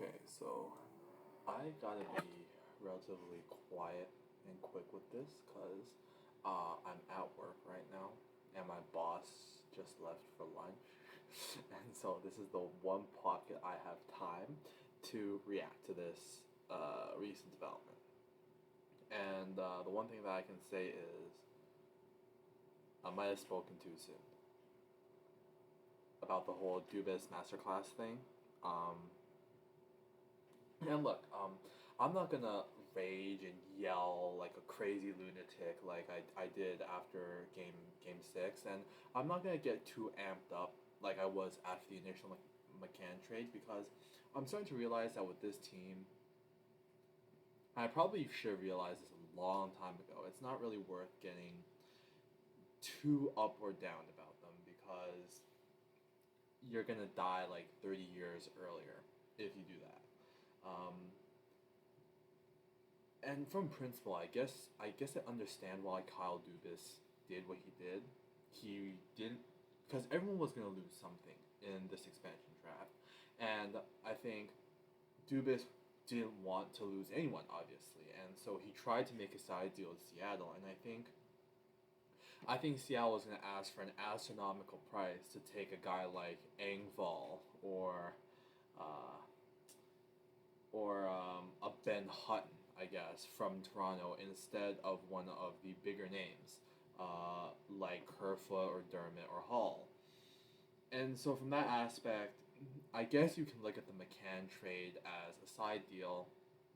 Okay, so I gotta be relatively quiet and quick with this because I'm at work right now and my boss just left for lunch. And so this is the one pocket I have time to react to this recent development. And the one thing that I can say is I might have spoken too soon about the whole Dubis masterclass thing. Um, And look, I'm not gonna rage and yell like a crazy lunatic like I did after game 6, and I'm not gonna get too amped up like I was after the initial McCann trade because I'm starting to realize that with this team, I probably should have realized this a long time ago. It's not really worth getting too up or down about them because you're gonna die like 30 years earlier if you do that. Um, And from principle, I guess I understand why Kyle Dubas did what he did. He didn't because everyone was gonna lose something in this expansion draft, and I think Dubas didn't want to lose anyone, obviously, and so he tried to make a side deal with Seattle, and I think Seattle was gonna ask for an astronomical price to take a guy like Engvall uh, or a Ben Hutton, I guess, from Toronto instead of one of the bigger names, like Kerfoot or Dermott or Hall. And so, from that aspect, I guess you can look at the McCann trade as a side deal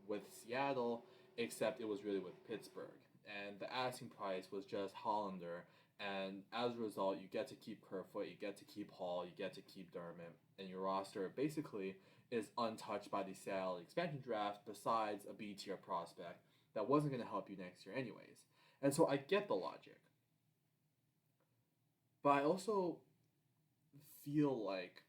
with Seattle, except it was really with Pittsburgh. And the asking price was just Hollander. And as a result, you get to keep Kerfoot, you get to keep Hall, you get to keep Dermott, and your roster basically is untouched by the Seattle expansion draft, besides a B tier prospect that wasn't going to help you next year, anyways. And so I get the logic. But I also feel like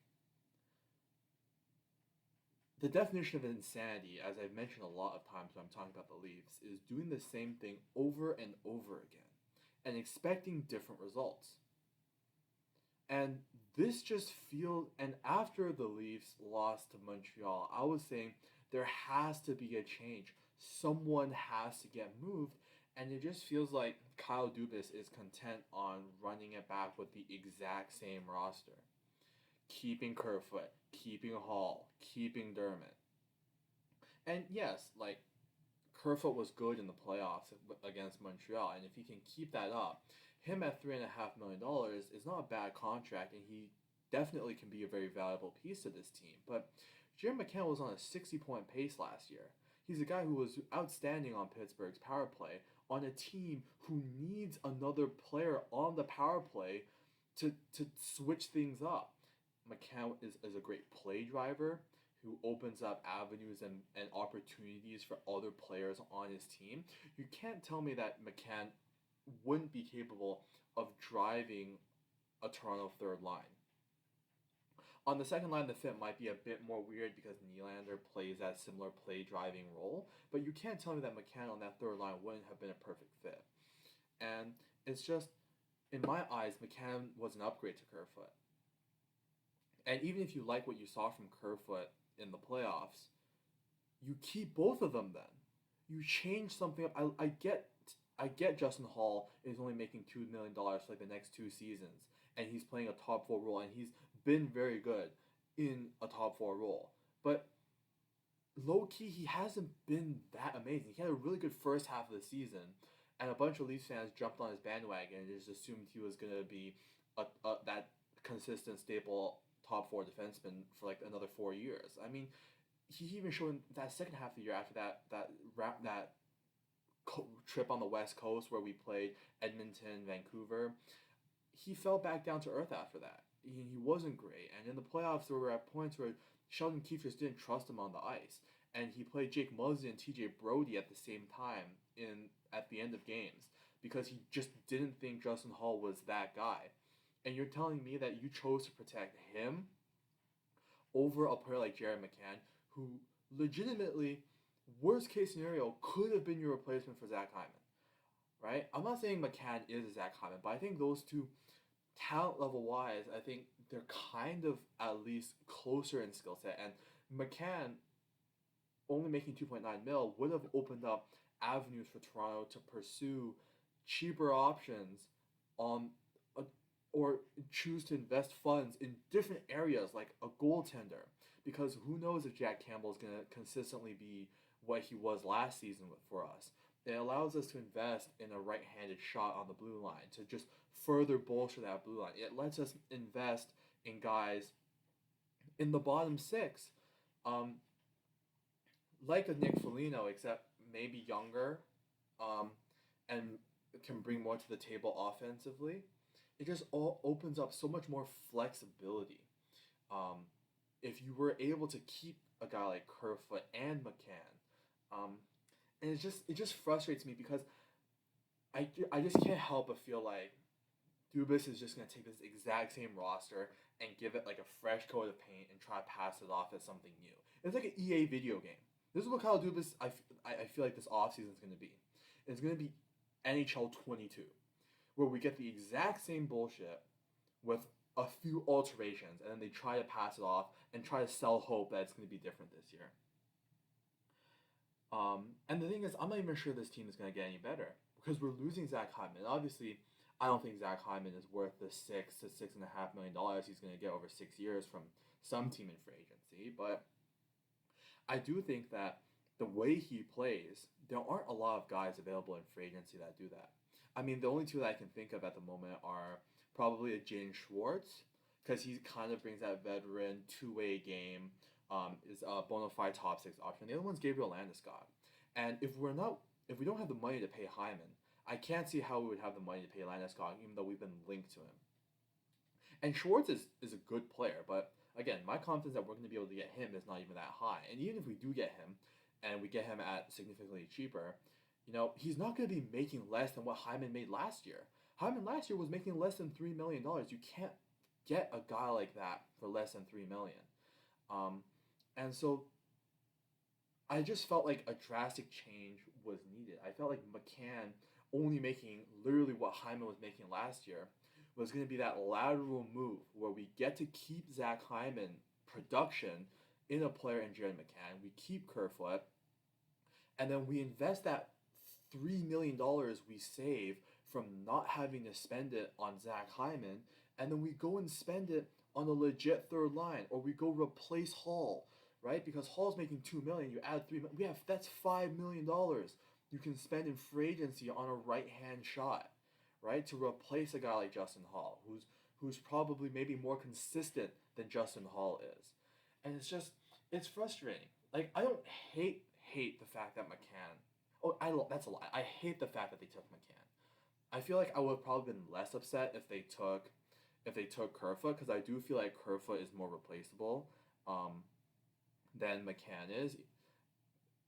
the definition of insanity, as I've mentioned a lot of times when I'm talking about the Leafs, is doing the same thing over and over again and expecting different results. And this just feels, and after the Leafs lost to Montreal, I was saying there has to be a change. Someone has to get moved. And it just feels like Kyle Dubas is content on running it back with the exact same roster. Keeping Kerfoot, keeping Hall, keeping Dermott. And yes, like Kerfoot was good in the playoffs against Montreal, and if he can keep that up, him at $3.5 million is not a bad contract, and he definitely can be a very valuable piece to this team. But Jim Mccann was on a 60-point pace last year. He's a guy who was outstanding on Pittsburgh's power play on a team who needs another player on the power play to switch things up. Mccann is a great play driver who opens up avenues and opportunities for other players on his team. You can't tell me that McCann wouldn't be capable of driving a Toronto third line. On the second line, the fit might be a bit more weird because Nylander plays that similar play driving role, but you can't tell me that McCann on that third line wouldn't have been a perfect fit. And it's just, in my eyes, McCann was an upgrade to Kerfoot. And even if you like what you saw from Kerfoot in the playoffs, you keep both of them then. You change something up. I get Justin Hall is only making $2 million for like the next 2 seasons, and he's playing a top four role, and he's been very good in a top four role. But low key, he hasn't been that amazing. He had a really good first half of the season, and a bunch of Leafs fans jumped on his bandwagon and just assumed he was gonna be that consistent staple top four defenseman for like another 4 years. I mean, he even showed in that second half of the year after that trip on the West Coast where we played Edmonton, Vancouver. He fell back down to earth after that. He wasn't great, and in the playoffs there were at points where Sheldon Keefe just didn't trust him on the ice, and he played Jake Muzzin and T.J. Brody at the same time in at the end of games because he just didn't think Justin Hall was that guy. And you're telling me that you chose to protect him over a player like Jared McCann, who legitimately, worst case scenario, could have been your replacement for Zach Hyman, right? I'm not saying McCann is a Zach Hyman, but I think those two, talent level wise, I think they're kind of at least closer in skill set. And McCann only making 2.9 mil would have opened up avenues for Toronto to pursue cheaper options on a, or choose to invest funds in different areas like a goaltender, because who knows if Jack Campbell is going to consistently be what he was last season for us. It allows us to invest in a right-handed shot on the blue line to just further bolster that blue line. It lets us invest in guys in the bottom six, um, like a Nick Foligno, except maybe younger, um, and can bring more to the table offensively. It just all opens up so much more flexibility. Um, if you were able to keep a guy like Kerfoot and Mccann, um, and it just frustrates me because I just can't help but feel like Dubas is just gonna take this exact same roster and give it like a fresh coat of paint and try to pass it off as something new. It's like an EA video game. This is what Kyle Dubas I feel like this offseason is gonna be. It's gonna be NHL 22, where we get the exact same bullshit with a few alterations, and then they try to pass it off and try to sell hope that it's gonna be different this year. And the thing is, I'm not even sure this team is going to get any better because we're losing Zach Hyman. Obviously, I don't think Zach Hyman is worth the $6 to $6.5 million he's going to get over 6 years from some team in free agency. But I do think that the way he plays, there aren't a lot of guys available in free agency that do that. I mean, the only two that I can think of at the moment are probably a Jane Schwartz, because he kind of brings that veteran two-way game, is a bona fide top six option. The other one's Gabriel Landeskog. And if we don't have the money to pay Hyman, I can't see how we would have the money to pay Landeskog, even though we've been linked to him. And Schwartz is a good player, but again, my confidence that we're going to be able to get him is not even that high. And even if we do get him, and we get him at significantly cheaper, he's not going to be making less than what Hyman made last year. Hyman last year was making less than $3 million. You can't get a guy like that for less than $3 million. And so I just felt like a drastic change was needed. I felt like Mccann only making literally what Hyman was making last year was going to be that lateral move where we get to keep Zach Hyman production in a player in Jared Mccann. We keep Kerfoot, and then we invest that $3 million we save from not having to spend it on Zach Hyman, and then we go and spend it on a legit third line, or we go replace Hall, right? Because Hall's making $2 million, you add $3 million, that's $5 million you can spend in free agency on a right hand shot, right? To replace a guy like Justin Hall, who's probably maybe more consistent than Justin Hall is. And it's frustrating. Like, I don't hate the fact that Mccann. That's a lie. I hate the fact that they took Mccann. I feel like I would have probably been less upset if they took Kerfoot, because I do feel like Kerfoot is more replaceable than Mccann is.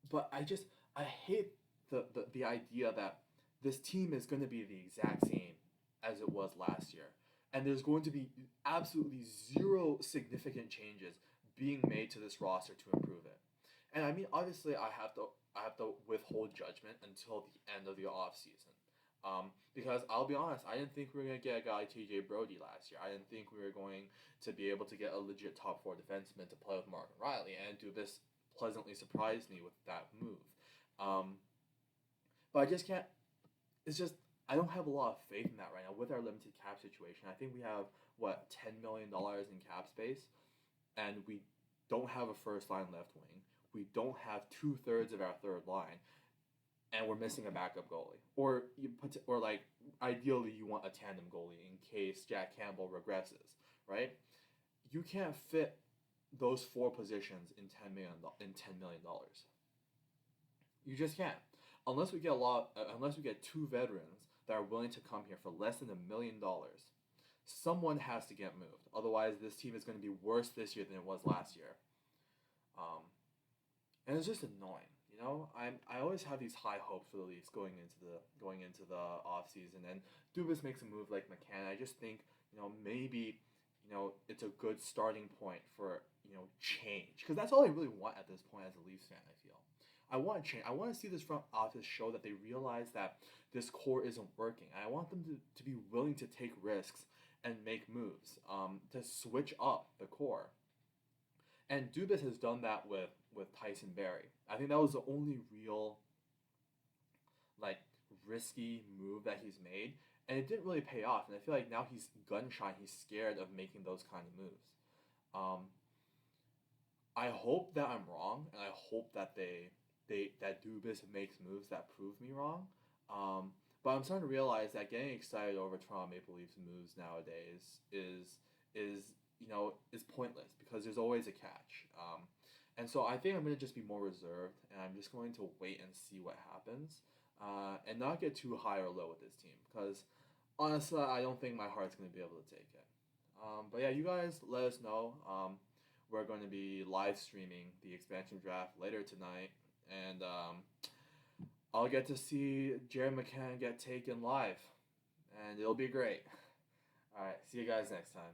But I hate the idea that this team is going to be the exact same as it was last year, and there's going to be absolutely zero significant changes being made to this roster to improve it. And I mean, obviously, I have to withhold judgment until the end of the off season. Because I'll be honest, I didn't think we were going to get a guy like TJ Brody last year. I didn't think we were going to be able to get a legit top four defenseman to play with Morgan Riley, and Dubas pleasantly surprised me with that move. But I just can't. It's just I don't have a lot of faith in that right now with our limited cap situation. I think we have $10 million in cap space, and we don't have a first line left wing. We don't have 2/3 of our third line, and we're missing a backup goalie. Or like ideally you want a tandem goalie in case Jack Campbell regresses, right? You can't fit those four positions in $10 million. You just can't. Unless we get two veterans that are willing to come here for less than $1 million, someone has to get moved. Otherwise, this team is going to be worse this year than it was last year. And it's just annoying. I always have these high hopes for the Leafs going into the off season, and Dubas makes a move like Mccann. I just think maybe it's a good starting point for change, because that's all I really want at this point as a Leafs fan. I feel I want change. I want to see this front office show that they realize that this core isn't working. I want them to be willing to take risks and make moves to switch up the core. And Dubas has done that with with Tyson Berry. I think that was the only real like risky move that he's made, and it didn't really pay off. And I feel like now he's gun shy. He's scared of making those kind of moves. Um, I hope that I'm wrong, and I hope that that Dubas makes moves that prove me wrong. Um, but I'm starting to realize that getting excited over Toronto Maple Leafs moves nowadays is pointless because there's always a catch. And so I think I'm gonna just be more reserved, and I'm just going to wait and see what happens, and not get too high or low with this team because honestly, I don't think my heart's gonna be able to take it. But yeah, you guys let us know. We're going to be live streaming the expansion draft later tonight, and I'll get to see Jared McCann get taken live, and it'll be great. All right, see you guys next time.